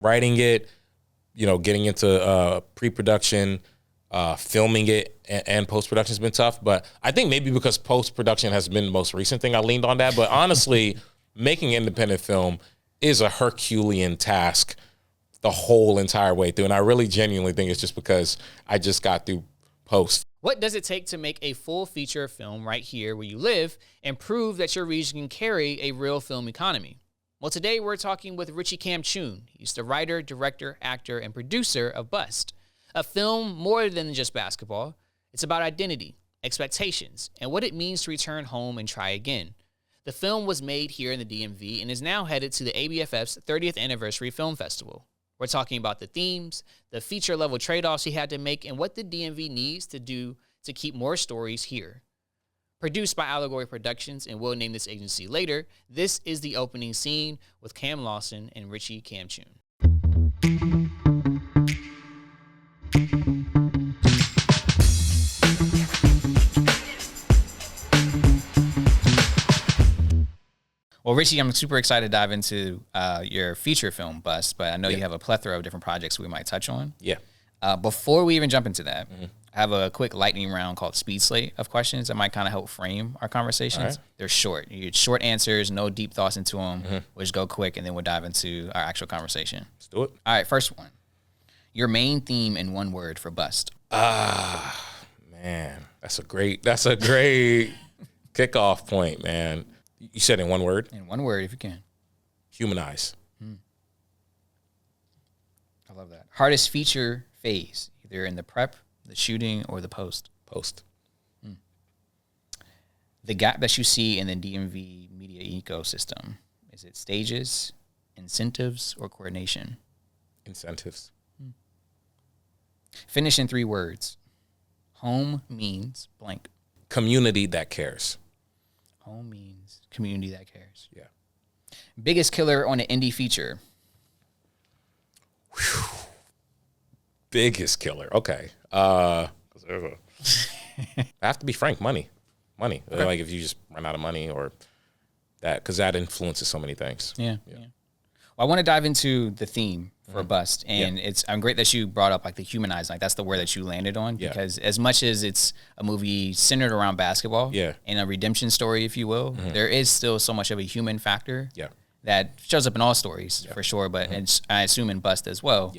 Writing it, getting into pre-production, filming it, and post-production has been tough. But I think maybe because post-production has been the most recent thing I leaned on that. But honestly, making independent film is a Herculean task the whole entire way through. And I really genuinely think it's just because I just got through post. What does it take to make a full feature film right here where you live and prove that your region can carry a real film economy? Well, today we're talking with Richie Kamtchoum. He's the writer, director, actor, and producer of Bust, a film more than just basketball. It's about identity, expectations, and what it means to return home and try again. The film was made here in the DMV and is now headed to the ABFF's 30th Anniversary Film Festival. We're talking about the themes, the feature-level trade-offs he had to make, and what the DMV needs to do to keep more stories here. Produced by Allegory Productions, and we'll name this agency later, this is the opening scene with Cam Lawson and Richie Kamtchoum. Well, Richie, I'm super excited to dive into your feature film, Bust, but I know you have a plethora of different projects we might touch on. Yeah. Before we even jump into that, I have a quick lightning round called Speed Slate of questions that might kind of help frame our conversations. Right. They're short. You get short answers, no deep thoughts into them. We'll just go quick, and then we'll dive into our actual conversation. Let's do it. All right, first one. Your main theme in one word for Bust. Man, that's a great kickoff point, man. You said in one word? In one word, if you can. Humanize. I love that. Hardest feature phase, either in the prep, the shooting, or the post? Post. The gap that you see in the DMV media ecosystem, is it stages, incentives, or coordination? Incentives. Finish in 3 words. Home means blank. Community that cares. Home means community that cares. Yeah. Biggest killer on an indie feature. Whew. Biggest killer. Okay. I have to be frank. Money. Okay. Like if you just run out of money or that, because that influences so many things. Yeah. Well, I want to dive into the theme for Bust, and I'm great that you brought up like the humanize, like that's the word that you landed on, because as much as it's a movie centered around basketball, and a redemption story, if you will, there is still so much of a human factor that shows up in all stories for sure, but I assume in Bust as well.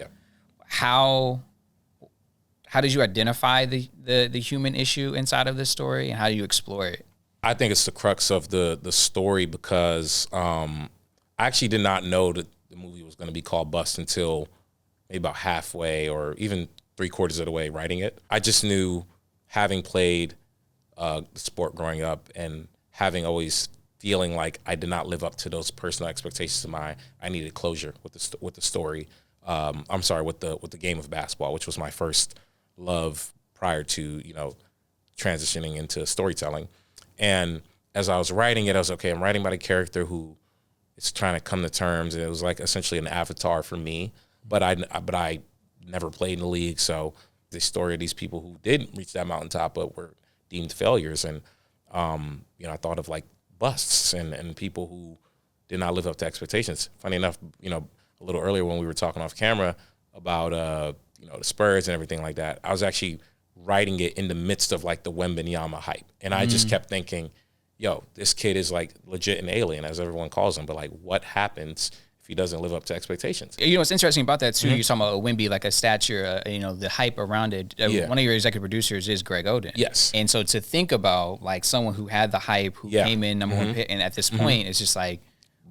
How did you identify the human issue inside of this story, and how do you explore it? I think it's the crux of the story, because I actually did not know that the movie was going to be called Bust until maybe about halfway or even 3/4 of the way writing it. I just knew, having played the sport growing up and having always feeling like I did not live up to those personal expectations of mine, I needed closure with the story. With the game of basketball, which was my first love prior to transitioning into storytelling. And as I was writing it, I was okay. I'm writing about a character who is trying to come to terms, and it was like essentially an avatar for me. But I never played in the league, so the story of these people who did reach that mountaintop but were deemed failures, and I thought of like busts and people who did not live up to expectations. Funny enough, a little earlier when we were talking off camera about the Spurs and everything like that, I was actually writing it in the midst of like the Wembanyama hype, and I just kept thinking, yo, this kid is like legit an alien, as everyone calls him, but like what happens if he doesn't live up to expectations? What's interesting about that too, you're talking about Wemby, like a stature, the hype around it. One of your executive producers is Greg Oden. Yes. And so to think about like someone who had the hype, who came in number one pick, and at this point it's just like,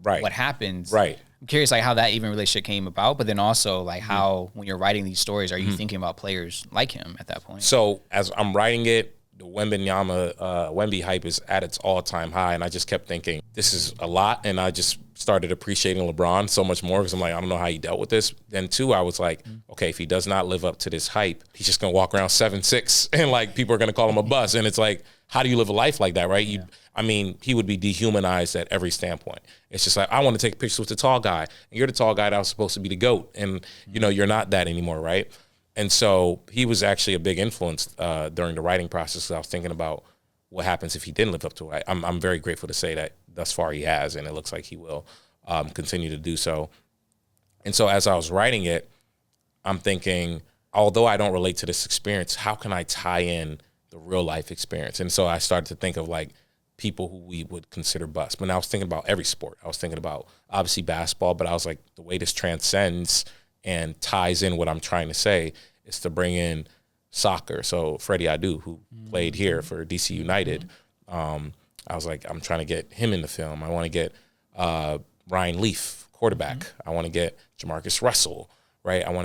what happens? Right. I'm curious like how that even relationship came about, but then also like how when you're writing these stories, are you thinking about players like him at that point? So as I'm writing it, the Wemby hype is at its all-time high, and I just kept thinking, this is a lot, and I just started appreciating LeBron so much more, because I'm like, I don't know how he dealt with this. Then two, I was like, okay, if he does not live up to this hype, he's just gonna walk around 7'6", and like people are gonna call him a bust, and it's like, how do you live a life like that, right? He would be dehumanized at every standpoint. It's just like, I want to take pictures with the tall guy, and you're the tall guy that was supposed to be the GOAT, and you're not that anymore, right? And so he was actually a big influence during the writing process. I was thinking about what happens if he didn't live up to it. I'm very grateful to say that thus far he has, and it looks like he will continue to do so. And so as I was writing it, I'm thinking, although I don't relate to this experience, how can I tie in the real life experience? And so I started to think of like people who we would consider busts. But I was thinking about every sport. I was thinking about obviously basketball, but I was like, the way this transcends and ties in what I'm trying to say is to bring in soccer. So Freddie Adu, who played here for DC United, I was like, I'm trying to get him in the film. I want to get Ryan Leaf, quarterback. I want to get Jamarcus Russell, right? I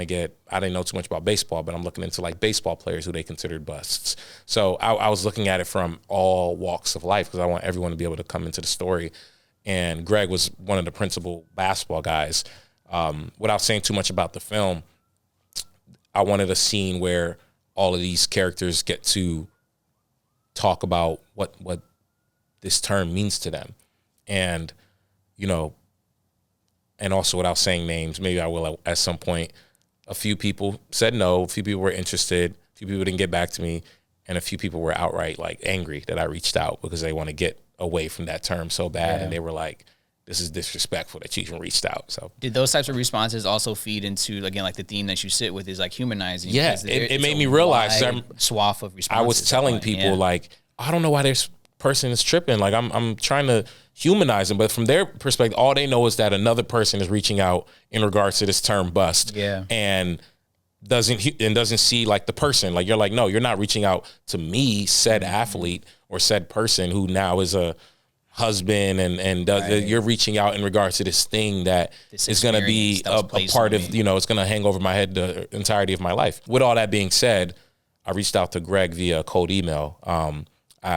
didn't know too much about baseball, but I'm looking into like baseball players who they considered busts. So I was looking at it from all walks of life because I want everyone to be able to come into the story. And Greg was one of the principal basketball guys. Without saying too much about the film, I wanted a scene where all of these characters get to talk about what this term means to them. And, you know, and also without saying names, maybe I will at some point, a few people said no, a few people were interested, a few people didn't get back to me, and a few people were outright like angry that I reached out because they want to get away from that term so bad. And they were like, this is disrespectful that you even reached out. So did those types of responses also feed into, again, like the theme that you sit with is like humanizing? Yeah, it made me realize swath of responses. I was telling people like, I don't know why this person is tripping. Like I'm trying to humanize them, but from their perspective, all they know is that another person is reaching out in regards to this term bust. Yeah. And doesn't see like the person. Like you're like, no, you're not reaching out to me, said athlete or said person who now is a husband and you're reaching out in regards to this thing that is going to be a part of, you know, it's going to hang over my head the entirety of my life. With all that being said, I reached out to Greg via cold email.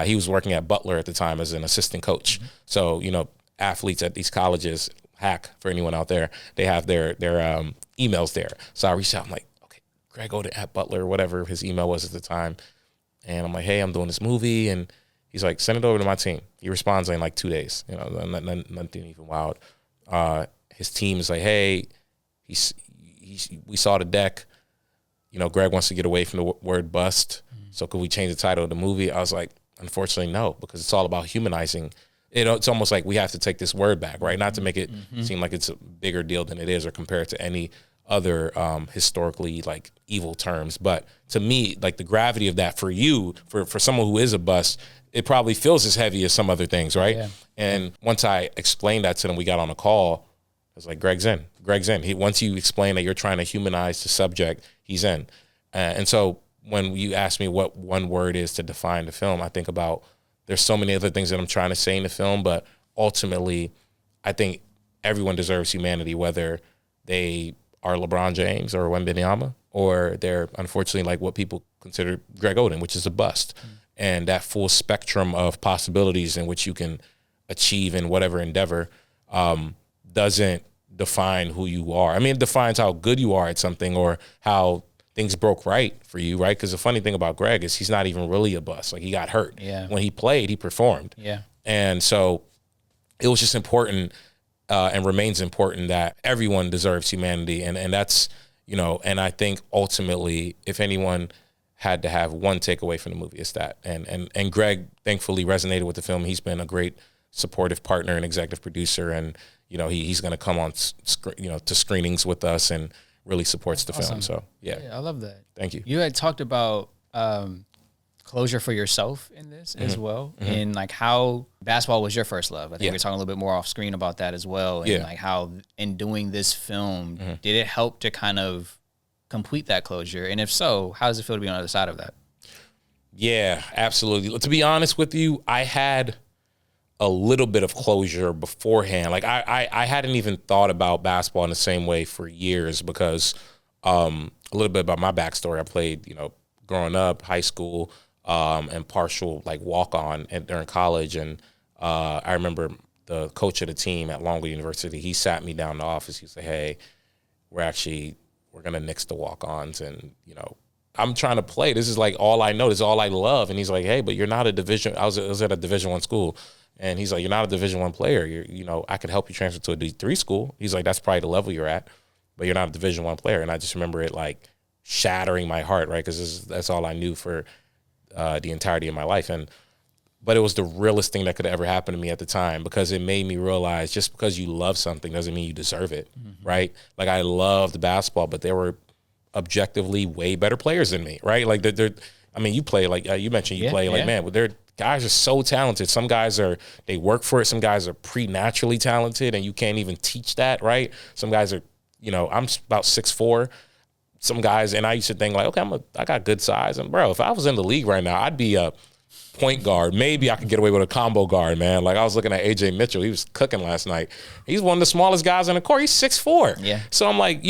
He was working at Butler at the time as an assistant coach. So, you know, athletes at these colleges, hack for anyone out there, they have their emails there. So I reached out, I'm like, okay, Greg Oden at Butler, whatever his email was at the time. And I'm like, hey, I'm doing this movie. And he's like, send it over to my team. He responds in like 2 days, you know, nothing even wild. His team is like, hey, we saw the deck. You know, Greg wants to get away from the word bust. So could we change the title of the movie? I was like, unfortunately, no, because it's all about humanizing. It's almost like we have to take this word back, right? Not to make it seem like it's a bigger deal than it is or compare it to any other historically like evil terms. But to me, like the gravity of that for you, for someone who is a bust, it probably feels as heavy as some other things, right? Yeah. And once I explained that to them, we got on a call. I was like, Greg's in. Once you explain that you're trying to humanize the subject, he's in. And so when you ask me what one word is to define the film, I think about there's so many other things that I'm trying to say in the film, but ultimately, I think everyone deserves humanity, whether they are LeBron James or Wembanyama, or they're unfortunately like what people consider Greg Oden, which is a bust. And that full spectrum of possibilities in which you can achieve in whatever endeavor doesn't define who you are. I mean, it defines how good you are at something or how things broke right for you, right? Because the funny thing about Greg is he's not even really a bust. Like, he got hurt. Yeah. When he played, he performed. Yeah. And so it was just important and remains important that everyone deserves humanity. And that's, you know, and I think ultimately, if anyone had to have one takeaway from the movie, it's that. And Greg thankfully resonated with the film. He's been a great supportive partner and executive producer. And, you know, he's going to come on, to screenings with us and really supports the film. So, yeah. I love that. Thank you. You had talked about closure for yourself in this as well, and like how basketball was your first love. I think we were talking a little bit more off screen about that as well, and like how in doing this film, did it help to kind of complete that closure? And if so, how does it feel to be on the other side of that? Yeah, absolutely. To be honest with you, I had a little bit of closure beforehand. Like I hadn't even thought about basketball in the same way for years because a little bit about my backstory. I played, you know, growing up, high school, and partial like walk-on during college. And I remember the coach of the team at Longwood University, he sat me down in the office. He said, hey, we're going to nix the walk-ons. And, you know, I'm trying to play. This is like all I know. This is all I love. And he's like, hey, but you're not a division. I was at a Division I school. And he's like, you're not a Division I player. You know, I could help you transfer to a D3 school. He's like, that's probably the level you're at, but you're not a Division I player. And I just remember it like shattering my heart, right? Because that's all I knew for the entirety of my life. And but it was the realest thing that could ever happen to me at the time, because it made me realize just because you love something doesn't mean you deserve it, right? Like, I loved basketball, but there were objectively way better players than me, right? Like, I mean, you play, like you mentioned, you play, like, man, but they're guys are so talented. Some guys they work for it. Some guys are preternaturally talented, and you can't even teach that, right? Some guys are, I'm about 6'4". Some guys, and I used to think like, okay, I got good size, and bro, if I was in the league right now, I'd be a point guard. Maybe I could get away with a combo guard, man. Like, I was looking at AJ Mitchell. He was cooking last night. He's one of the smallest guys on the court. He's 6'4". Yeah. So I'm like,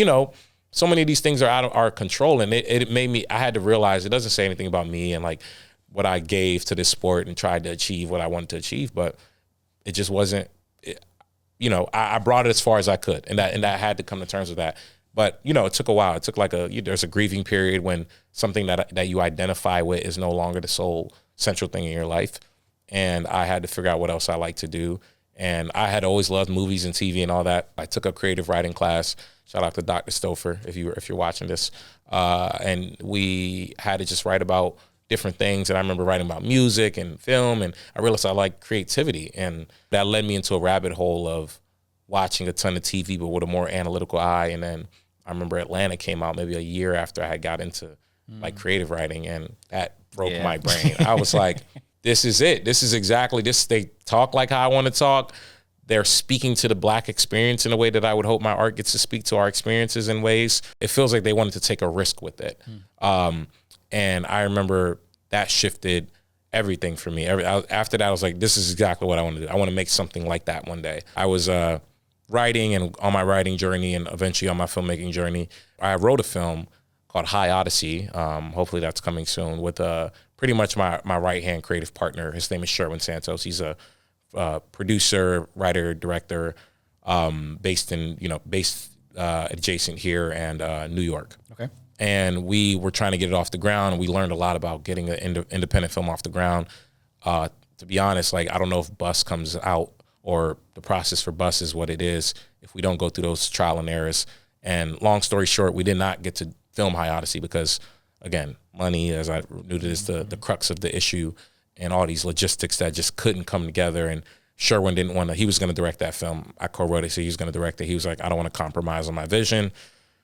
so many of these things are out of our control, and it made me. I had to realize it doesn't say anything about me and like what I gave to this sport and tried to achieve what I wanted to achieve, but it just wasn't. I brought it as far as I could, and that had to come to terms with that. But it took a while. It took like there's a grieving period when something that you identify with is no longer the sole central thing in your life, and I had to figure out what else I like to do. And I had always loved movies and TV and all that. I took a creative writing class. Shout out to Dr. Stouffer if you're watching this. And we had to just write about different things. And I remember writing about music and film, and I realized I like creativity. And that led me into a rabbit hole of watching a ton of TV, but with a more analytical eye. And then I remember Atlanta came out maybe a year after I had got into like creative writing, and that broke my brain. I was like, this is it. This is exactly this. They talk like how I want to talk. They're speaking to the Black experience in a way that I would hope my art gets to speak to our experiences in ways. It feels like they wanted to take a risk with it. And I remember that shifted everything for me. After that, I was like, this is exactly what I want to do. I want to make something like that one day. I was writing, and on my writing journey and eventually on my filmmaking journey, I wrote a film called High Odyssey. Hopefully that's coming soon, with pretty much my right-hand creative partner. His name is Sherwin Santos. He's a producer, writer, director, based adjacent here and New York. Okay. And we were trying to get it off the ground, and we learned a lot about getting an independent film off the ground. To be honest, like, I don't know if Bus comes out, or the process for Bus is what it is, if we don't go through those trial and errors. And long story short, we did not get to film High Odyssey because, again, money, as I knew, is the crux of the issue, and all these logistics that just couldn't come together. And Sherwin didn't want to, he was going to direct that film. I co-wrote it, so he was going to direct it. He was like, I don't want to compromise on my vision,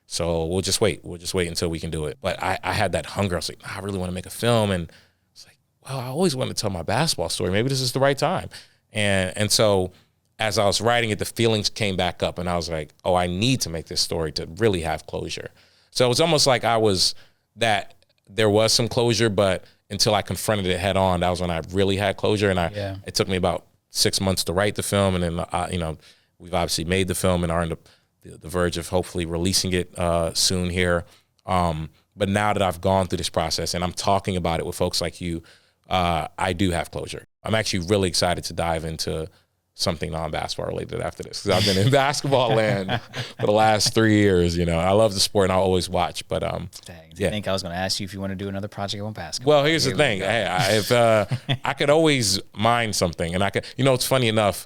so we'll just wait. We'll just wait until we can do it. But I had that hunger. I was like, I really want to make a film. And it's like, well, I always wanted to tell my basketball story. Maybe this is the right time. And so as I was writing it, the feelings came back up, and I was like, oh, I need to make this story to really have closure. So it was almost like there was some closure, but until I confronted it head on, that was when I really had closure. And it took me about 6 months to write the film. And then, we've obviously made the film and are on the verge of hopefully releasing it soon here. But now that I've gone through this process and I'm talking about it with folks like you, I do have closure. I'm actually really excited to dive into something non-basketball related after this, because I've been in basketball land for the last 3 years. I love the sport and I'll always watch. But I think I was going to ask you if you want to do another project on basketball. Well, here's the thing. Hey, if I could always mine something, and I could. It's funny enough.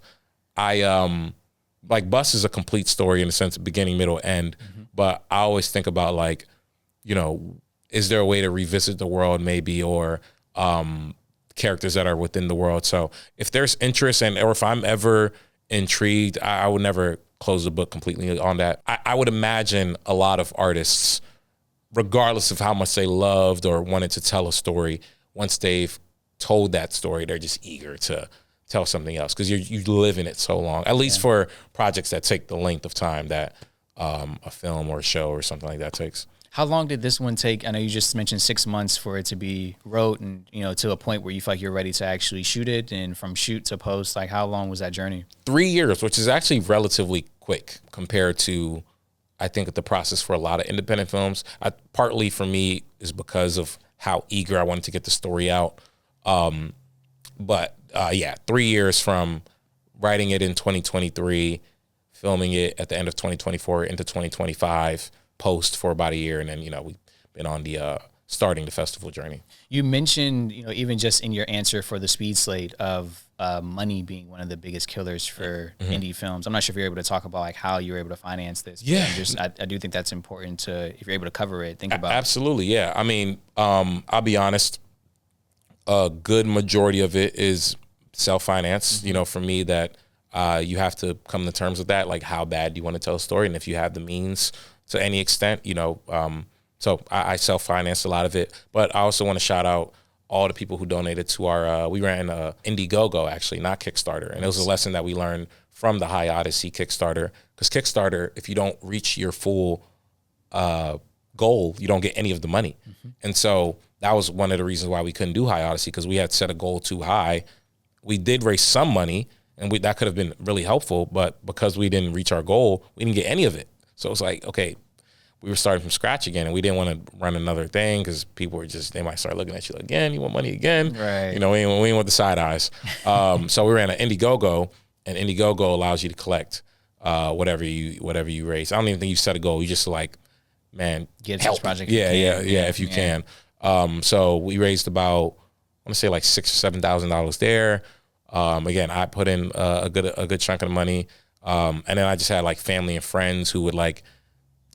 I like Bus is a complete story in the sense of beginning, middle, end. But I always think about, like, is there a way to revisit the world maybe, or characters that are within the world. So if there's interest, or if I'm ever intrigued, I would never close the book completely on that. I would imagine a lot of artists, regardless of how much they loved or wanted to tell a story, once they've told that story, they're just eager to tell something else, because you live in it so long, at least for projects that take the length of time that a film or a show or something like that takes. How long did this one take? I know you just mentioned 6 months for it to be wrote, and to a point where you feel like you're ready to actually shoot it, and from shoot to post. Like, how long was that journey? 3 years, which is actually relatively quick compared to, I think, the process for a lot of independent films. Partly for me is because of how eager I wanted to get the story out. But 3 years from writing it in 2023, filming it at the end of 2024 into 2025. Post for about a year, and then we've been on the starting the festival journey. You mentioned even just in your answer for the speed slate of money being one of the biggest killers for indie films. I'm not sure if you're able to talk about like how you're able to finance this. Yeah, I do think that's important to, if you're able to cover it, think about. Absolutely, yeah. I mean, I'll be honest. a good majority of it is self-finance. You know, for me, that you have to come to terms with that, like how bad you want to tell a story, and if you have the means to any extent, you know. So I self-finance a lot of it, but I also want to shout out all the people who donated to our, we ran Indiegogo, actually, not Kickstarter. And it was a lesson that we learned from the High Odyssey Kickstarter. Because Kickstarter, if you don't reach your full goal, you don't get any of the money. And so that was one of the reasons why we couldn't do High Odyssey, because we had set a goal too high. We did raise some money, and that could have been really helpful, but because we didn't reach our goal, we didn't get any of it. So it's like, okay, we were starting from scratch again, and we didn't want to run another thing because people were they might start looking at you like, again, you want money again? Right. You know, we ain't want the side eyes. So we ran an Indiegogo, and Indiegogo allows you to collect whatever you raise. I don't even think you set a goal. You just like, man, get help. This project. Yeah, if you can. So we raised about, I want to say like $6,000 or $7,000 there. Again, I put in a good chunk of the money, and then I just had like family and friends who would like,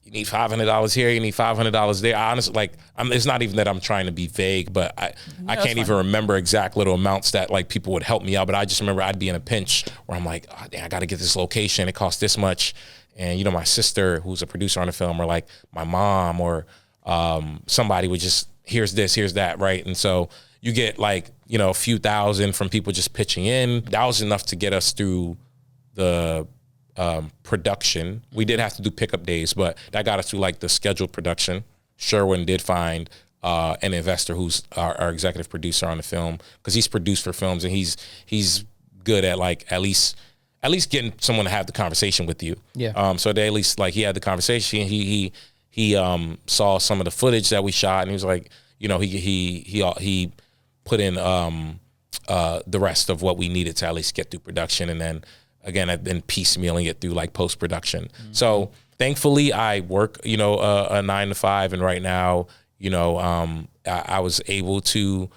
you need $500 here, you need $500 there. I honestly, like, it's not even that I'm trying to be vague, but I can't even remember exact little amounts that like people would help me out. But I just remember I'd be in a pinch where I'm like, oh, dang, I got to get this location. It costs this much. And, you know, my sister, who's a producer on the film, or like my mom, or somebody would just, here's this, here's that, right? And so you get like, you know, a few thousand from people just pitching in. That was enough to get us through the production. We did have to do pickup days, but that got us through like the scheduled production. Sherwin did find an investor who's our executive producer on the film, because he's produced for films, and he's good at like at least getting someone to have the conversation with you. Yeah. So they at least, like, he had the conversation. He saw some of the footage that we shot, and he was like, you know, he put in the rest of what we needed to at least get through production, and then again, I've been piecemealing it through like post-production. So thankfully I work, you know, a 9 to 5. And right now, you know, I was able to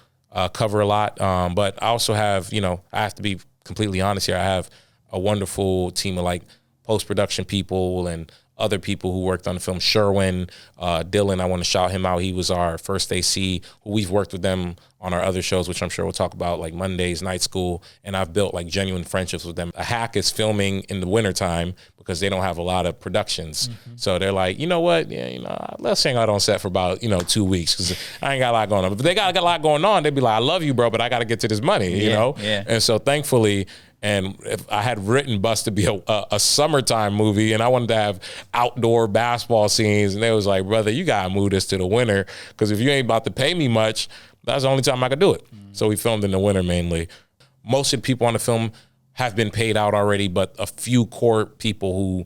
cover a lot. But I also have, you know, I have to be completely honest here. I have a wonderful team of like post-production people and other people who worked on the film. Sherwin, Dylan, I want to shout him out. He was our first AC, who we've worked with them on our other shows, which I'm sure we'll talk about, like Mondays, Night School, and I've built like genuine friendships with them. A Hack is filming in the wintertime because they don't have a lot of productions. So they're like, you know what, yeah, you know, let's hang out on set for about, you know, 2 weeks, because I ain't got a lot going on. But if they got a lot going on, they'd be like, I love you, bro, but I got to get to this money, you know? Yeah. And so thankfully, and if I had written Bust to be a summertime movie, and I wanted to have outdoor basketball scenes, and they was like, brother, you gotta move this to the winter, because if you ain't about to pay me much, that's the only time I could do it. So we filmed in the winter mainly. Most of the people on the film have been paid out already, but a few core people who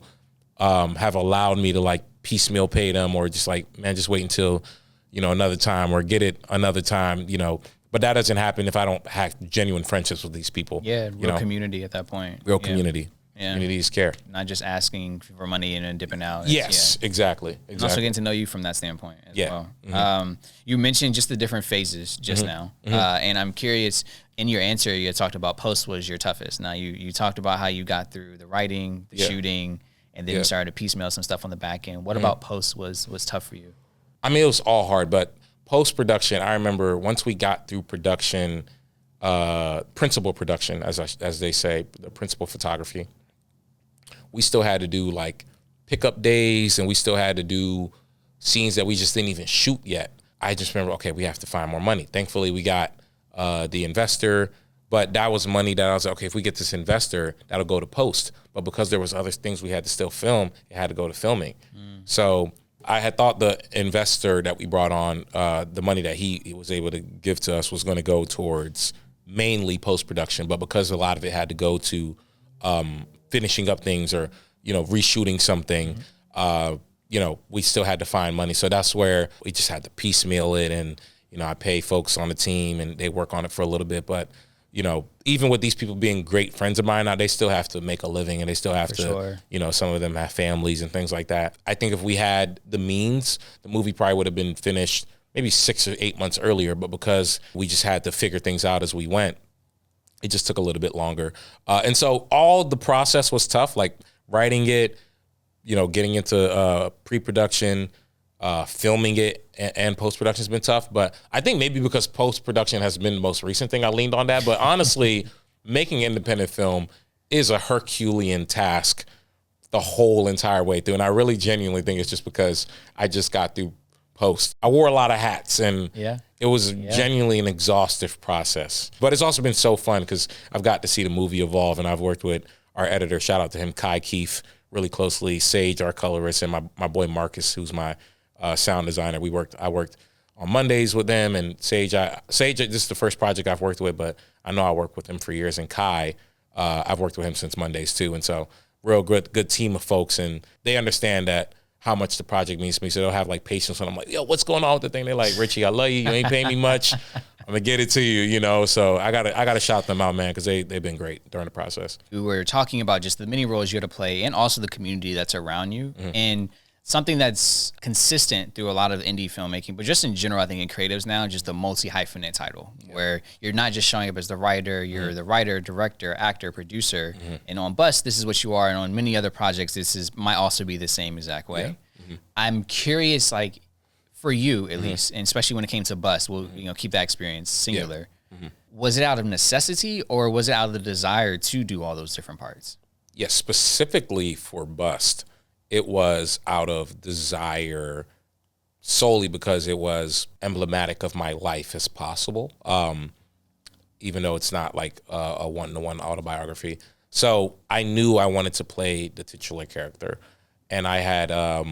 have allowed me to like piecemeal pay them, or just like, man, just wait until, you know, another time, or get it another time, you know. But that doesn't happen if I don't have genuine friendships with these people. Yeah, real community at that point. Real community. Yeah. Community is care. Not just asking for money and then dipping out. Yes, exactly. And also getting to know you from that standpoint as well. You mentioned just the different phases just now. And I'm curious, in your answer, you had talked about post was your toughest. Now, you talked about how you got through the writing, the shooting, and then you started to piecemeal some stuff on the back end. What about post was tough for you? I mean, it was all hard, but post-production, I remember once we got through production, principal production, as they say, the principal photography, we still had to do like pickup days, and we still had to do scenes that we just didn't even shoot yet. I just remember, okay, we have to find more money. Thankfully, we got the investor, but that was money that I was like, okay, if we get this investor, that'll go to post. But because there was other things we had to still film, it had to go to filming. So I had thought the investor that we brought on, the money that he was able to give to us was going to go towards mainly post-production, but because a lot of it had to go to finishing up things, or, you know, reshooting something, you know, we still had to find money. So that's where we just had to piecemeal it, and, you know, I pay folks on the team and they work on it for a little bit. But, you know, even with these people being great friends of mine now, they still have to make a living, and they still have you know, some of them have families and things like that. I think if we had the means, the movie probably would have been finished maybe 6 or 8 months earlier, but because we just had to figure things out as we went, it just took a little bit longer. And so all the process was tough, like writing it, you know, getting into pre-production, filming it and post-production has been tough. But I think maybe because post-production has been the most recent thing, I leaned on that. But honestly, making independent film is a Herculean task the whole entire way through. And I really genuinely think it's just because I just got through post. I wore a lot of hats, and it was genuinely an exhaustive process. But it's also been so fun because I've got to see the movie evolve, and I've worked with our editor, shout out to him, Kai Keefe, really closely, Sage, our colorist, and my boy Marcus, who's my sound designer. I worked on Mondays with them, and Sage, this is the first project I've worked with, but I know I worked with him for years. And Kai, I've worked with him since Mondays too. And so real good team of folks, and they understand that how much the project means to me. So they'll have like patience when I'm like, yo, what's going on with the thing? They're like, Richie, I love you. You ain't paying me much. I'm gonna get it to you, you know? So I gotta shout them out, man, because they've been great during the process. We were talking about just the many roles you had to play and also the community that's around you. And something that's consistent through a lot of indie filmmaking, but just in general, I think in creatives now, just the multi-hyphenate title, where you're not just showing up as the writer, you're the writer, director, actor, producer, and on Bust, this is what you are, and on many other projects, might also be the same exact way. I'm curious, like, for you at least, and especially when it came to Bust, we'll keep that experience singular. Was it out of necessity, or was it out of the desire to do all those different parts? Yes, specifically for Bust, it was out of desire solely because it was emblematic of my life as possible, even though it's not like a one-to-one autobiography. So I knew I wanted to play the titular character, and I had a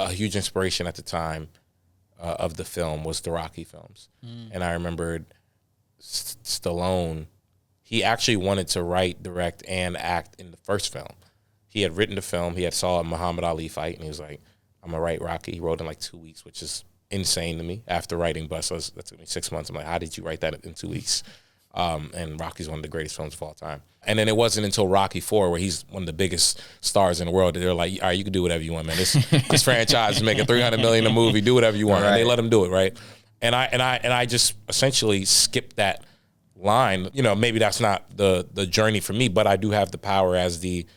huge inspiration at the time of the film was the Rocky films. And I remembered Stallone, he actually wanted to write, direct, and act in the first film. He had written the film. He had saw a Muhammad Ali fight, and he was like, I'm going to write Rocky. He wrote in like 2 weeks, which is insane to me. After writing Bust, that took me 6 months. I'm like, how did you write that in 2 weeks? And Rocky's one of the greatest films of all time. And then it wasn't until Rocky IV, where he's one of the biggest stars in the world, that they're like, all right, you can do whatever you want, man. This franchise is making $300 million a movie. Do whatever you want. Right. And they let him do it, right? And I just essentially skipped that line. You know, maybe that's not the journey for me, but I do have the power as the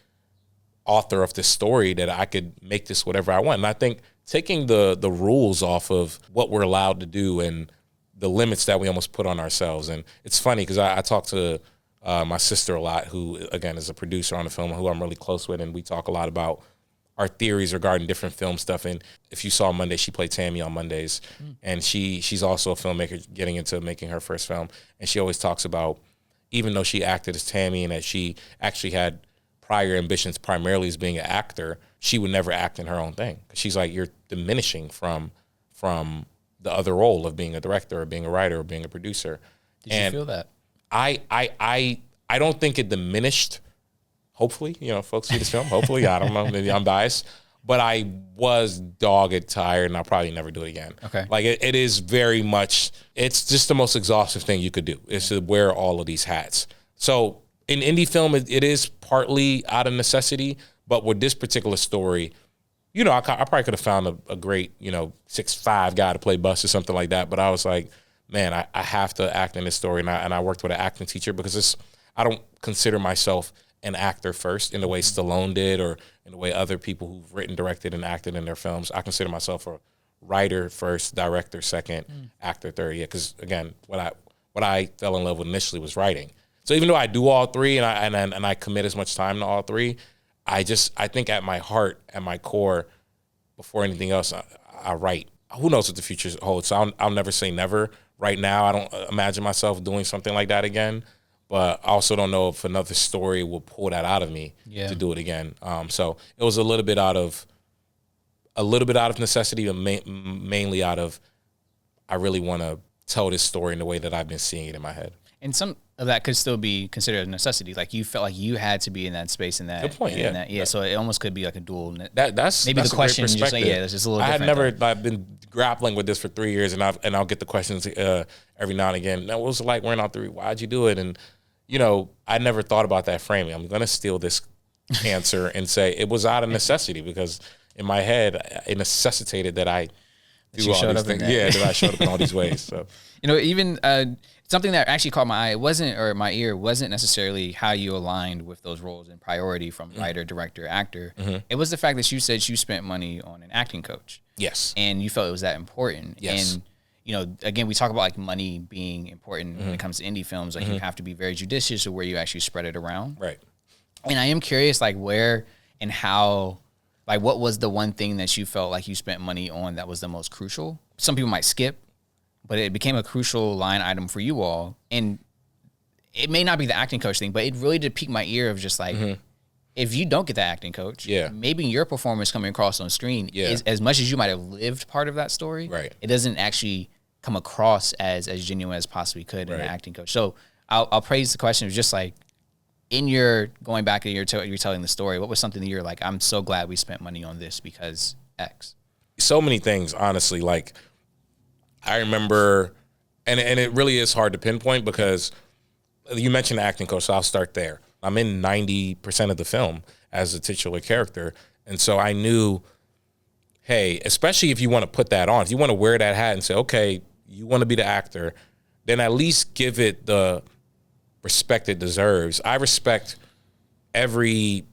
author of this story that I could make this whatever I want. And I think taking the rules off of what we're allowed to do and the limits that we almost put on ourselves. And it's funny because I talk to my sister a lot, who again is a producer on the film, who I'm really close with, and we talk a lot about our theories regarding different film stuff. And if you saw Monday, she played Tammy on Mondays, and she's also a filmmaker getting into making her first film. And she always talks about, even though she acted as Tammy and that she actually had prior ambitions primarily as being an actor, she would never act in her own thing. She's like, you're diminishing from the other role of being a director or being a writer or being a producer. Did you feel that? I don't think it diminished. Hopefully, folks see this film. Hopefully, I don't know. Maybe I'm biased, but I was dogged tired, and I'll probably never do it again. Okay. Like it is very much. It's just the most exhaustive thing you could do, is to wear all of these hats. So in indie film, it is partly out of necessity, but with this particular story, I probably could have found a great 6'5" guy to play Bust or something like that. But I was like, man, I have to act in this story, and I worked with an acting teacher because I don't consider myself an actor first in the way Stallone did, or in the way other people who've written, directed, and acted in their films. I consider myself a writer first, director second, actor third. Yeah, because again, what I fell in love with initially was writing. So even though I do all three, and I commit as much time to all three, I think at my heart, at my core, before anything else, I write. Who knows what the future holds? So I'll never say never. Right now, I don't imagine myself doing something like that again. But I also don't know if another story will pull that out of me to do it again. So it was a little bit out of necessity, but mainly out of, I really want to tell this story in the way that I've been seeing it in my head. And some of that could still be considered a necessity. Like you felt like you had to be in that space, in that. Good point. Yeah. So it almost could be like a dual. That's maybe that's the question is just like, that's just a little different. I've been grappling with this for 3 years, and I'll get the questions every now and again. Now, what was it like wearing out three? Why'd you do it? And I never thought about that framing. I'm gonna steal this answer and say it was out of necessity, because in my head it necessitated that I do all these things. Yeah, that I showed up in all these ways. So even something that actually caught my eye, my ear wasn't necessarily how you aligned with those roles in priority from writer, director, actor. It was the fact that you said you spent money on an acting coach. Yes. And you felt it was that important. Yes. And again, we talk about like money being important when it comes to indie films. Like you have to be very judicious of where you actually spread it around. Right. And I am curious, like where and how, like what was the one thing that you felt like you spent money on that was the most crucial? Some people might skip, but it became a crucial line item for you all. And it may not be the acting coach thing, but it really did pique my ear of just like, if you don't get the acting coach, maybe your performance coming across on screen is, as much as you might have lived part of that story, it doesn't actually come across as genuine as possibly could in an acting coach. So I'll praise the question of just like, in your going back and you're telling the story, what was something that you're like, I'm so glad we spent money on this because X? So many things, honestly. Like, I remember, and it really is hard to pinpoint because you mentioned the acting coach, so I'll start there. I'm in 90% of the film as a titular character, and so I knew, hey, especially if you want to put that on, if you want to wear that hat and say, okay, you want to be the actor, then at least give it the respect it deserves. I respect every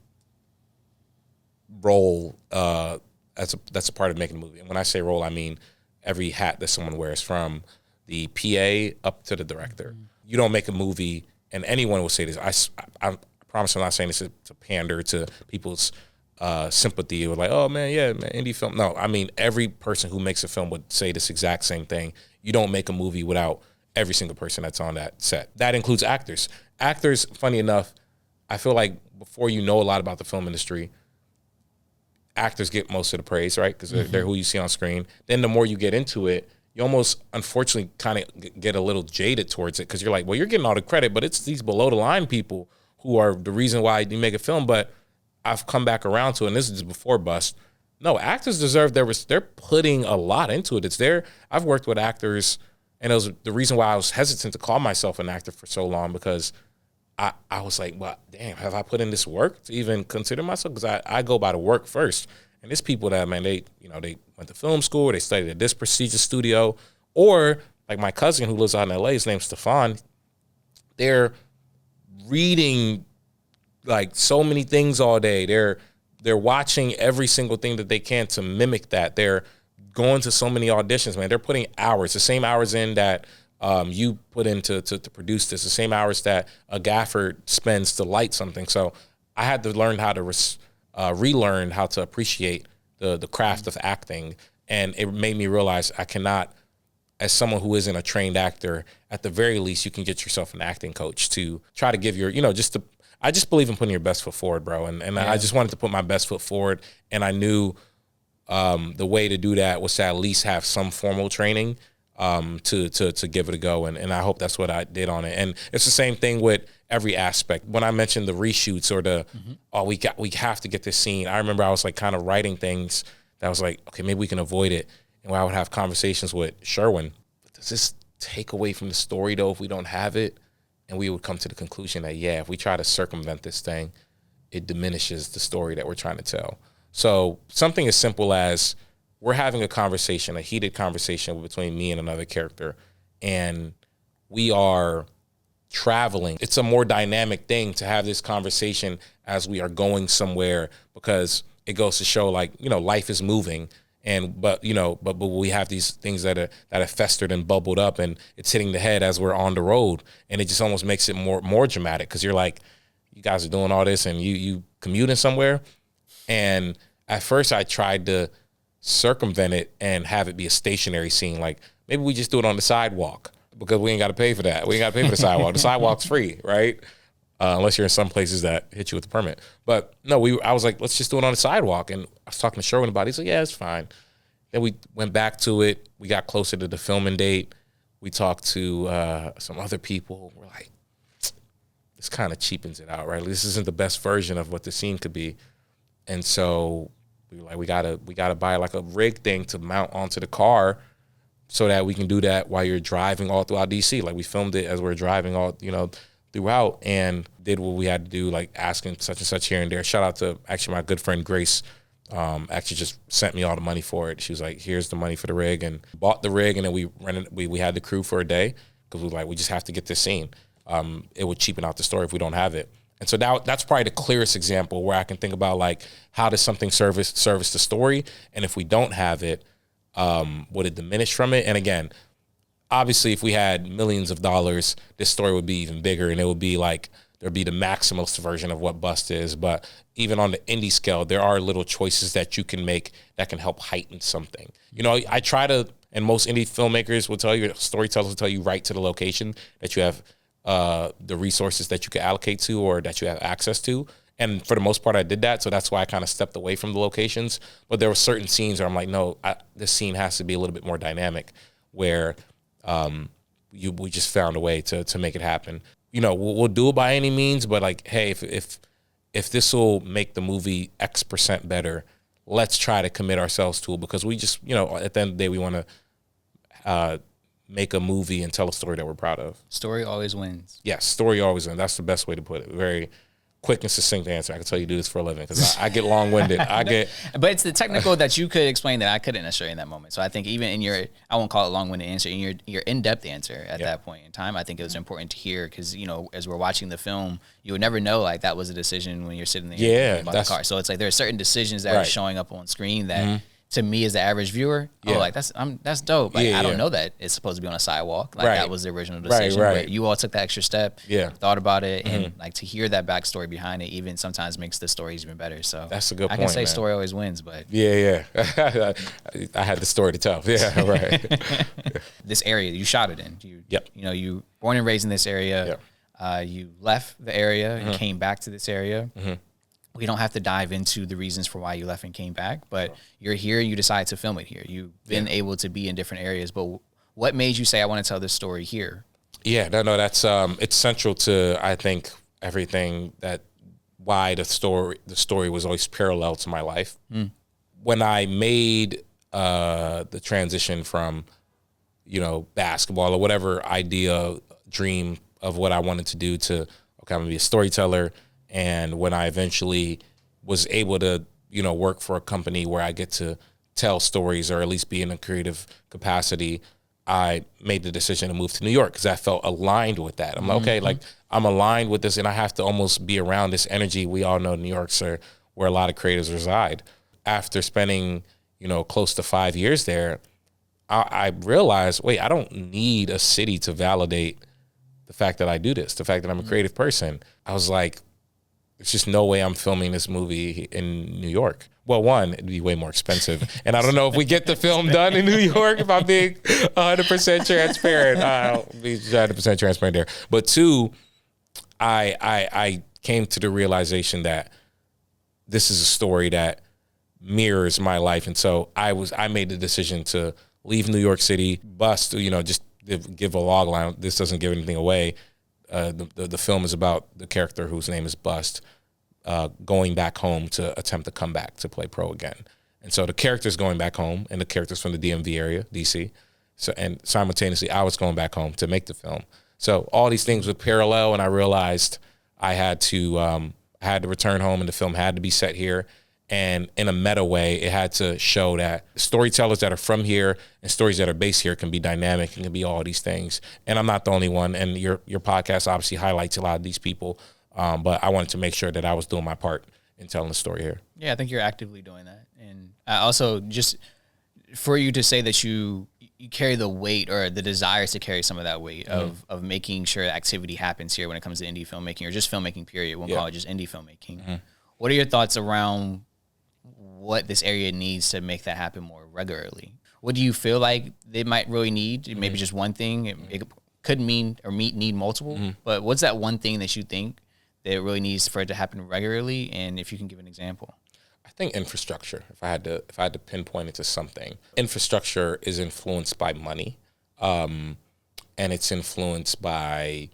role that's a part of making a movie. And when I say role, I mean every hat that someone wears, from the PA up to the director. You don't make a movie, and anyone will say this. I promise I'm not saying this to pander to people's sympathy or like, oh man, yeah, man, indie film. No, I mean every person who makes a film would say this exact same thing. You don't make a movie without every single person that's on that set. That includes actors. Actors, funny enough, I feel like before you know a lot about the film industry, actors get most of the praise, right? Because they're who you see on screen. Then the more you get into it, you almost, unfortunately, kind of get a little jaded towards it because you're like, well, you're getting all the credit, but it's these below the line people who are the reason why you make a film. But I've come back around to it, and this is before Bust. No, actors deserve they're putting a lot into it. It's there. I've worked with actors, and it was the reason why I was hesitant to call myself an actor for so long, because I was like, well, damn, have I put in this work to even consider myself? Because I go by the work first. And there's people that, man, they went to film school, they studied at this prestigious studio, or like my cousin who lives out in LA, his name's Stefan, they're reading like so many things all day. They're watching every single thing that they can to mimic that. They're going to so many auditions, man. They're putting hours, the same hours in that you put in to produce this, the same hours that a gaffer spends to light something. So I had to learn how to relearn how to appreciate the craft of acting. And it made me realize I cannot, as someone who isn't a trained actor, at the very least, you can get yourself an acting coach to try to give your, I just believe in putting your best foot forward, bro. And I just wanted to put my best foot forward. And I knew the way to do that was to at least have some formal training to give it a go. And I hope that's what I did on it. And it's the same thing with every aspect. When I mentioned the reshoots or we have to get this scene, I remember I was like kind of writing things that I was like, okay, maybe we can avoid it. And I would have conversations with Sherwin. Does this take away from the story though if we don't have it? And we would come to the conclusion that, yeah, if we try to circumvent this thing, it diminishes the story that we're trying to tell. So something as simple as we're having a conversation, a heated conversation between me and another character, and we are traveling. It's a more dynamic thing to have this conversation as we are going somewhere, because it goes to show, like, life is moving. But we have these things that have festered and bubbled up, and it's hitting the head as we're on the road, and it just almost makes it more dramatic, because you're like, you guys are doing all this and you commuting somewhere. And at first I tried to circumvent it and have it be a stationary scene. Like, maybe we just do it on the sidewalk, because we ain't got to pay for that. We ain't got to pay for the sidewalk. The sidewalk's free, right? Unless you're in some places that hit you with a permit. But no, I was like, let's just do it on the sidewalk. And I was talking to Sherwin about it. He's like, yeah, it's fine. Then we went back to it. We got closer to the filming date. We talked to some other people. We're like, this kind of cheapens it out, right? This isn't the best version of what the scene could be. And so we were like, we gotta buy like a rig thing to mount onto the car so that we can do that while you're driving all throughout DC. Like, we filmed it as we're driving all, throughout, and did what we had to do, like asking such and such here and there. Shout out to actually my good friend Grace, actually just sent me all the money for it. She was like, here's the money for the rig, and bought the rig, and then we had the crew for a day because we just have to get this scene. It would cheapen out the story if we don't have it. And so that's probably the clearest example where I can think about like, how does something service the story? And if we don't have it, would it diminish from it? And again, obviously if we had millions of dollars, this story would be even bigger, and it would be like, there'd be the maximalist version of what Bust is. But even on the indie scale, there are little choices that you can make that can help heighten something. You know, I try to, and most indie filmmakers will tell you, storytellers will tell you, right to the location that you have the resources that you can allocate to or that you have access to. And for the most part, I did that. So that's why I kind of stepped away from the locations. But there were certain scenes where I'm like, no, this scene has to be a little bit more dynamic, where we just found a way to make it happen. You know, we'll do it by any means, but like, hey, if this will make the movie X% better, let's try to commit ourselves to it, because we just, you know, at the end of the day, we want to make a movie and tell a story that we're proud of. Story always wins. Yes, story always wins. That's the best way to put it. Very quick and succinct answer. I can tell you do this for a living, because I get long-winded. But it's the technical that you could explain that I couldn't necessarily in that moment. So I think even in your, I won't call it long-winded answer, in your in-depth answer at that point in time, I think it was important to hear, because, you know, as we're watching the film, you would never know like that was a decision when you're sitting there about the car. So it's like there are certain decisions that are showing up on screen that to me as the average viewer, like that's dope. Like I don't know that it's supposed to be on a sidewalk. Like that was the original decision. But you all took that extra step, thought about it, and like to hear that backstory behind it even sometimes makes the stories even better. So that's a good point. I can say story always wins, but I had the story to tell. Yeah, right. This area you shot it in. You know, you born and raised in this area. You left the area and came back to this area. We don't have to dive into the reasons for why you left and came back, but you're here and you decide to film it here. You've been able to be in different areas, but what made you say, I want to tell this story here? Yeah, no, that's, it's central to, I think, everything why the story was always parallel to my life. When I made the transition from, you know, basketball or whatever dream of what I wanted to do to, okay, I'm gonna be a storyteller. And when I eventually was able to, you know, work for a company where I get to tell stories or at least be in a creative capacity, I made the decision to move to New York because I felt aligned with that. I'm like, okay, like I'm aligned with this, and I have to almost be around this energy. We all know New York's where a lot of creators reside. After spending, you know, close to 5 years there, I realized, wait, I don't need a city to validate the fact that I do this, the fact that I'm a creative person. I was like, there's just no way I'm filming this movie in New York. Well, one, it'd be way more expensive. And I don't know if we get the film done in New York, if I'm being 100% transparent. I'll be 100% transparent there. But two, I came to the realization that this is a story that mirrors my life. And so I made the decision to leave New York City, Bust, you know, just give a log line. This doesn't give anything away. The film is about the character whose name is Bust going back home to attempt to come back to play pro again. And so the character's going back home, and the character's from the DMV area, DC. So, and simultaneously, I was going back home to make the film. So all these things were parallel, and I realized I had to return home, and the film had to be set here. And in a meta way, it had to show that storytellers that are from here and stories that are based here can be dynamic and can be all these things. And I'm not the only one. And your podcast obviously highlights a lot of these people. But I wanted to make sure that I was doing my part in telling the story here. Yeah, I think you're actively doing that. And also, just for you to say that you carry the weight or the desire to carry some of that weight of making sure activity happens here when it comes to indie filmmaking or just filmmaking, period. We'll call it just indie filmmaking. What are your thoughts around what this area needs to make that happen more regularly? What do you feel like they might really need? Maybe just one thing. It could need multiple. But what's that one thing that you think that it really needs for it to happen regularly? And if you can give an example. I think infrastructure. If I had to pinpoint it to something, infrastructure is influenced by money, and it's influenced by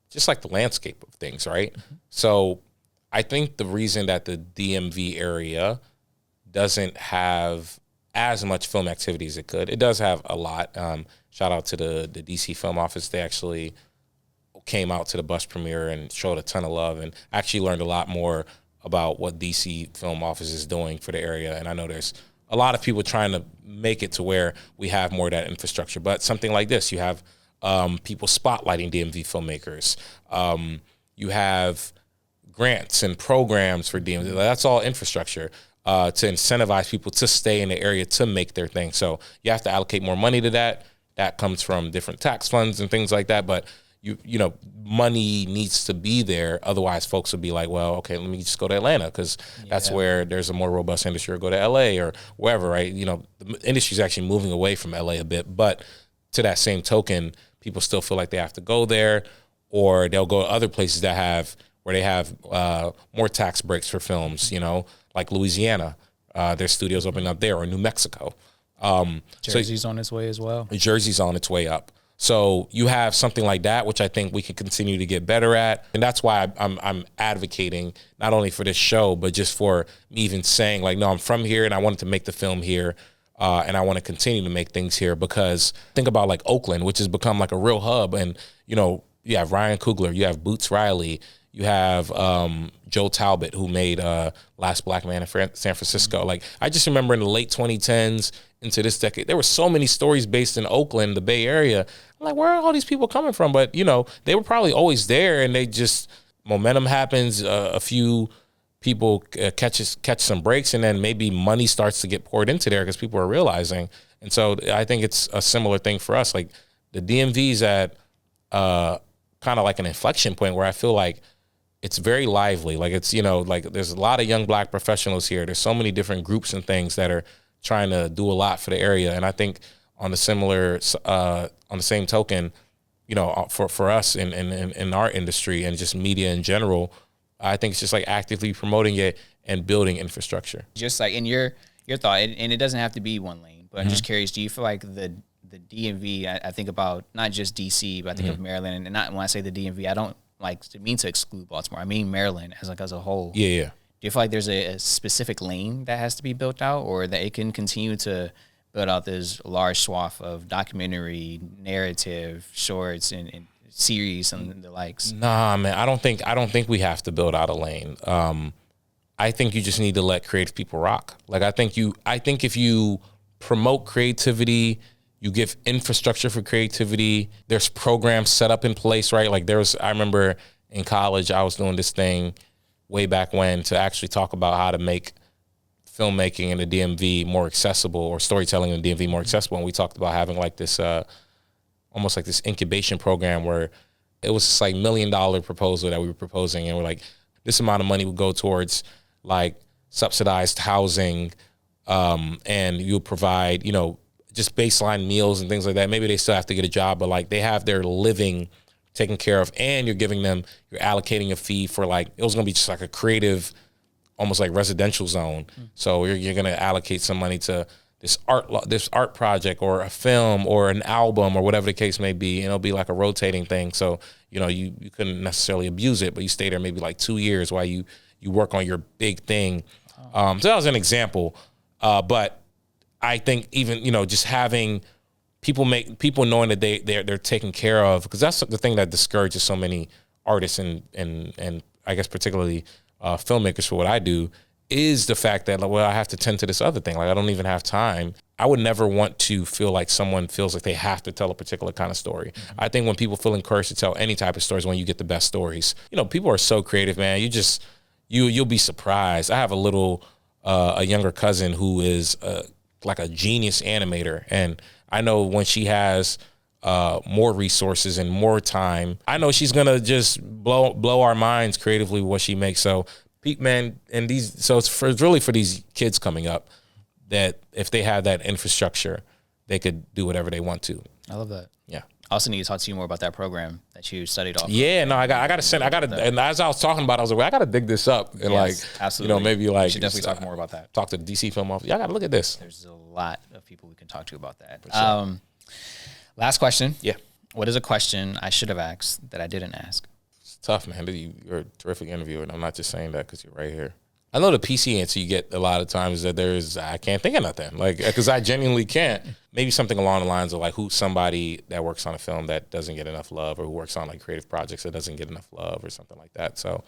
just like the landscape of things, right? So I think the reason that the DMV area doesn't have as much film activity as it could, it does have a lot. Shout out to the DC Film Office. They actually came out to the Bust premiere and showed a ton of love, and actually learned a lot more about what DC Film Office is doing for the area. And I know there's a lot of people trying to make it to where we have more of that infrastructure. But something like this, you have people spotlighting DMV filmmakers. You have grants and programs for DMV. That's all infrastructure to incentivize people to stay in the area to make their thing. So you have to allocate more money to that. That comes from different tax funds and things like that. But you know, money needs to be there. Otherwise, folks would be like, well, okay, let me just go to Atlanta because that's where there's a more robust industry, or go to LA or wherever, right? You know, the industry is actually moving away from LA a bit. But to that same token, people still feel like they have to go there, or they'll go to other places where they have more tax breaks for films, you know, like Louisiana. There's studios opening up there, or New Mexico. Jersey's on its way as well. Jersey's on its way up. So you have something like that, which I think we can continue to get better at. And that's why I'm advocating not only for this show, but just for me even saying, like, no, I'm from here and I wanted to make the film here. And I want to continue to make things here, because think about like Oakland, which has become like a real hub. And, you know, you have Ryan Coogler, you have Boots Riley, you have Joe Talbot, who made Last Black Man in San Francisco. Like, I just remember in the late 2010s into this decade, there were so many stories based in Oakland, the Bay Area. I'm like, where are all these people coming from? But, you know, they were probably always there, and they just, momentum happens, a few people catch some breaks, and then maybe money starts to get poured into there because people are realizing. And so I think it's a similar thing for us. Like, the DMV's at kind of like an inflection point where I feel like it's very lively. Like, it's, you know, like there's a lot of young Black professionals here. There's so many different groups and things that are trying to do a lot for the area. And I think on the same token, you know, for us in our industry and just media in general, I think it's just like actively promoting it and building infrastructure. Just like in your thought, and it doesn't have to be one lane, but I'm just curious, do you feel like the DMV, I think about not just DC, but I think of Maryland, and not when I say the DMV, I don't like to mean to exclude Baltimore. I mean Maryland as a whole. Yeah. Do you feel like there's a specific lane that has to be built out, or that it can continue to build out this large swath of documentary, narrative, shorts, and series and the likes? Nah, man, I don't think we have to build out a lane. I think you just need to let creative people rock. Like, I think if you promote creativity, you give infrastructure for creativity, there's programs set up in place, right? Like, I remember in college, I was doing this thing way back when to actually talk about how to make filmmaking in the DMV more accessible, or storytelling in the DMV more accessible. And we talked about having like this, almost like this incubation program where it was this like $1 million proposal that we were proposing. And we're like, this amount of money would go towards like subsidized housing, and you'll provide, you know, just baseline meals and things like that. Maybe they still have to get a job, but like they have their living taken care of, and you're allocating a fee for, like, it was going to be just like a creative, almost like residential zone. So you're going to allocate some money to this art project or a film or an album or whatever the case may be. And it'll be like a rotating thing. So, you know, you couldn't necessarily abuse it, but you stay there maybe like 2 years while you work on your big thing. So that was an example. But I think even, you know, just having people knowing that they're taken care of, because that's the thing that discourages so many artists and I guess particularly filmmakers for what I do, is the fact that, like, well, I have to tend to this other thing. Like, I don't even have time. I would never want to feel like someone feels like they have to tell a particular kind of story. I think when people feel encouraged to tell any type of stories, when you get the best stories. You know, people are so creative, man. You'll be surprised. I have a younger cousin who is like a genius animator, and I know when she has more resources and more time, I know she's gonna just blow our minds creatively with what she makes. So, man, and it's really for these kids coming up, that if they have that infrastructure, they could do whatever they want to. I love that. Yeah. I also need to talk to you more about that program that you studied off. Yeah, no, and as I was talking about it, I was like, well, I got to dig this up. And absolutely. You know, maybe like, we should definitely talk more about that. Talk to the DC Film Office. Yeah, I got to look at this. There's a lot of people we can talk to about that. Sure. Last question. Yeah. What is a question I should have asked that I didn't ask? It's tough, man. You're a terrific interviewer, and I'm not just saying that because you're right here. I know the PC answer you get a lot of times is that I can't think of nothing, like, because I genuinely can't. Maybe something along the lines of like, who's somebody that works on a film that doesn't get enough love, or who works on like creative projects that doesn't get enough love, or something like that. So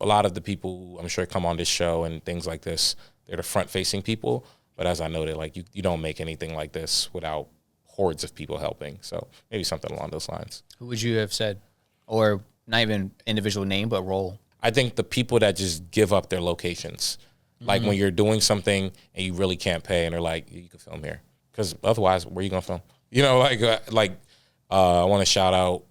a lot of the people who I'm sure come on this show and things like this, they're the front-facing people. But as I noted, like you don't make anything like this without hordes of people helping. So maybe something along those lines. Who would you have said? Or not even individual name, but role? I think the people that just give up their locations. Like when you're doing something and you really can't pay and they're like, you can film here. Because otherwise, where you going to film? You know, I want to shout out,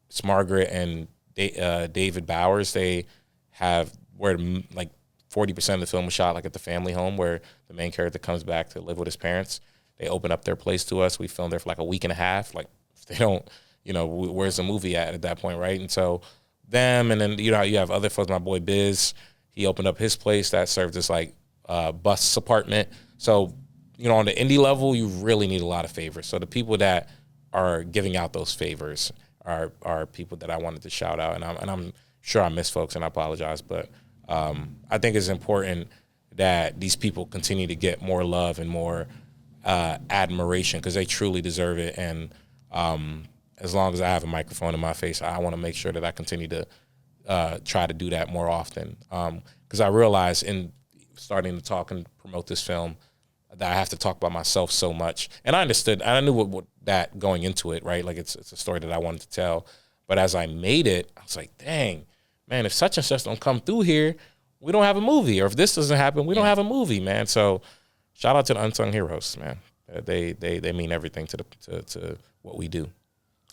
it's Margaret and David Bowers. They have where like 40% of the film was shot like at the family home where the main character comes back to live with his parents. They open up their place to us. We filmed there for like a week and a half. Like if they don't, you know, where's the movie at that point, right? And so them, and then, you know, you have other folks, my boy Biz, he opened up his place that served as like bus apartment. So, you know, on the indie level, you really need a lot of favors. So the people that are giving out those favors are people that I wanted to shout out. And I'm sure I miss folks and I apologize, but I think it's important that these people continue to get more love and more admiration because they truly deserve it. And as long as I have a microphone in my face, I want to make sure that I continue to try to do that more often. Because I realize in starting to talk and promote this film that I have to talk about myself so much. And I understood, and I knew what that going into it, right? Like it's a story that I wanted to tell. But as I made it, I was like, dang, man, if such and such don't come through here, we don't have a movie. Or if this doesn't happen, we don't have a movie, man. So shout out to the unsung heroes, man. They mean everything to what we do.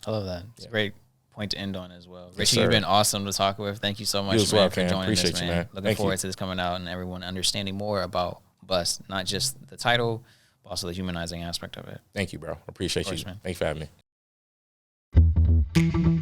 I love that. It's a great point to end on as well. Yes, Richie, sir. you've been awesome to talk with. Thank you so much, You as man, well, for Cam. joining Appreciate us, you, man. man. Looking Thank forward you. to this coming out and everyone understanding more about Bust, not just the title, but also the humanizing aspect of it. Thank you, bro. Appreciate Of course, you. man. Thanks for having me.